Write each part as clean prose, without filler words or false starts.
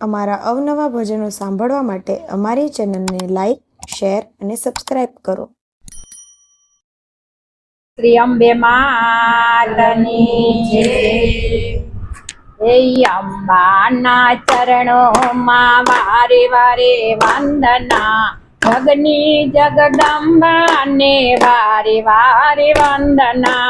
અમારા અવનવા ભજનો સાંભળવા માટે અમારી ચેનલને લાઈક, શેર અને સબસ્ક્રાઇબ કરો. શ્રી અંબે માતની જય. હે અંબાના ચરણોમાં વારે વારે વંદના, જગની જગદંબાને વારે વારે વંદના.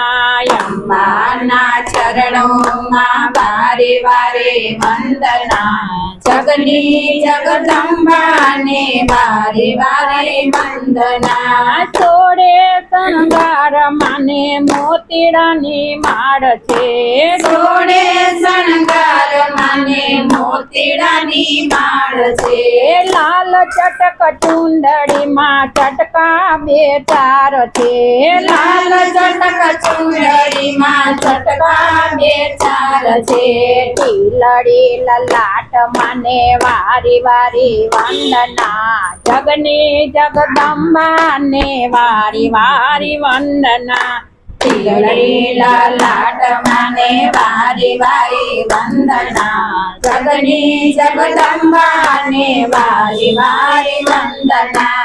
અંબાના ચરણોમાં વારે વારે વંદના, જગની જગદંબાને વારે વારે વંદના. છોડે શણગાર માને મોતીડાની માળ છે, છોડે શણગાર માને મોતીડાની માળ છે. લાલ ચટક ચુંદડીમાં ચટકા બે ચાર છે, લાલ ચટક ચુંદડીમાં ચટકા બે ચાર છે. ટીલડી લલાટ માને વારી વારી વંદના, જગની જગદંબાને વારી વારી વંદના. ટીલડી લલાટ માને વારી વારી વંદના, જગની જગદંબાને વારી વારી વંદના.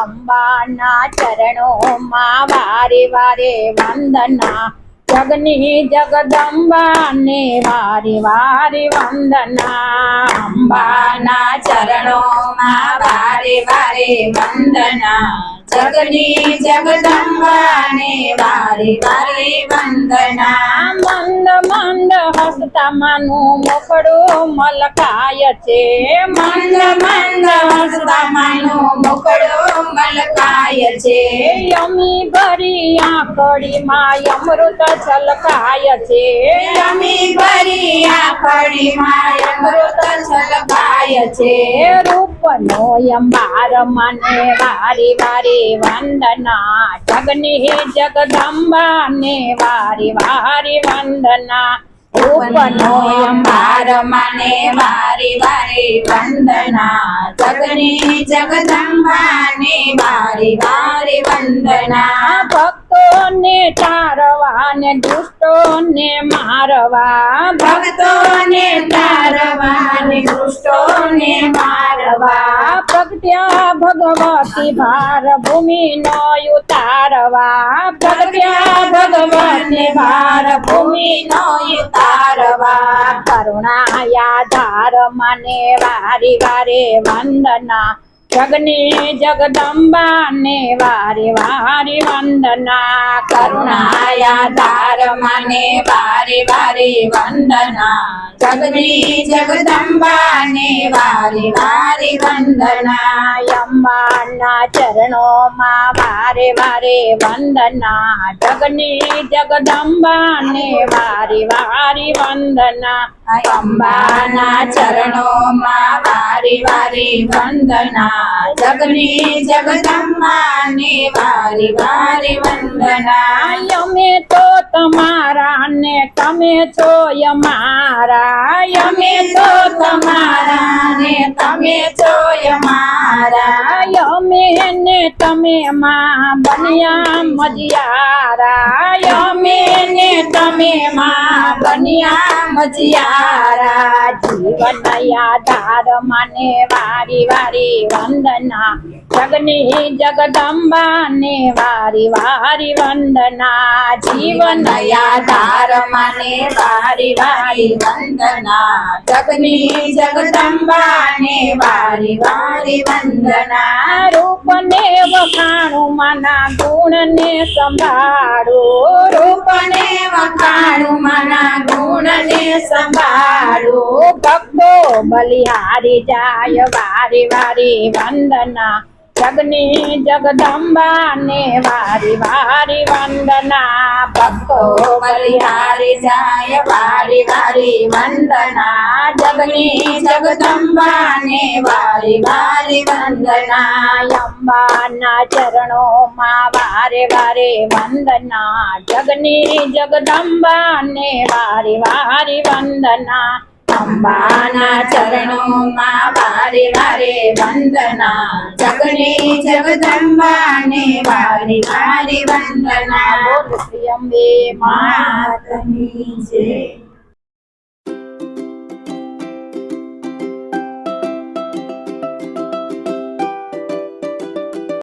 અંબાના ચરણોમાં વારે વારે વંદના, જગની જગદંબાને વારે વારે વંદના. અંબાના ચરણોમાં વારે વારે વંદના, જગની જગદંબાને વારે વારે વંદના. મંદ મંદ હસતા માનું મોકળું મલકાય છે, મંદ મંદ હસતા માનું મોકળું મલકાય છે. યમી ભરી આંકડીમાં અમૃત છલકાય છે, યમી ભરી આંખડીમાં અમૃત છલકાય છે. રૂપનો અંબાર મને વારી વારે વંદના, જગની જગદંબાને વારી વારી વંદના. રૂપનો અંબાર માને વારી વારી વંદના, જગની જગદંબાને વારી વારી વંદના. ભક્તોને તારવા ને દુષ્ટોને મારવા, ભક્તોને તારવા ને દુષ્ટોને મારવા. પ્રગટ્યા ભગવતી ભાર ભૂમિનો ઉતારવા, પ્રગટ્યા ભગવાને ભાર ભૂમિનો ઉતારવા. કરુણાયા ધાર મને વારી વારે વંદના, જગની જગદંબાને વારે વારે વંદના. કરુણાયા ધાર માને વારે વારે વંદના, જગની જગદંબાને વારે વારે વંદના. અંબાના ચરણોમાં વારે વારે વંદના, જગની જગદંબાને વારે વારે વંદના. અંબાના ચરણોમાં વારે વારે વંદના, જગની જગદંબાને વારે વારે વંદના. અમે તો તમારા ને તમે છો અમારા, અમે તો તમારા ને તમે છો અમારા. અમે ને તમે માં બન્યા મજિયારા, અમે ને તમે માં બન્યા મજિયારા. જીવન આધાર માને વારી વારી વંદના, જગની જગદંબાને વારી વારી વંદના. જીવન આધાર માને વારી વારી વંદના, જગની જગદંબાને વારી વારી વંદના. રૂપને વખાણું માના ગુણને સંભાળું, રૂપને વખાણું માના ગુણને સંભાળું. ભક્તો બલિહારી જાય વારી વારી વંદના, જગની જગદંબાને વારી વારી વંદના. ભક્તો બલિહારી જાય વારી વારી વંદના, જગની જગદંબાને વારી વારી વંદના. અંબાના ચરણોમાં વારે વારે વંદના, જગની જગદંબાને વારી વારી વંદના. અંબાના ચરણોમાં વારે વારે વંદના, જગની જગદંબાને વારે વારે વંદના. બોલ શ્રી અંબે માતની જય.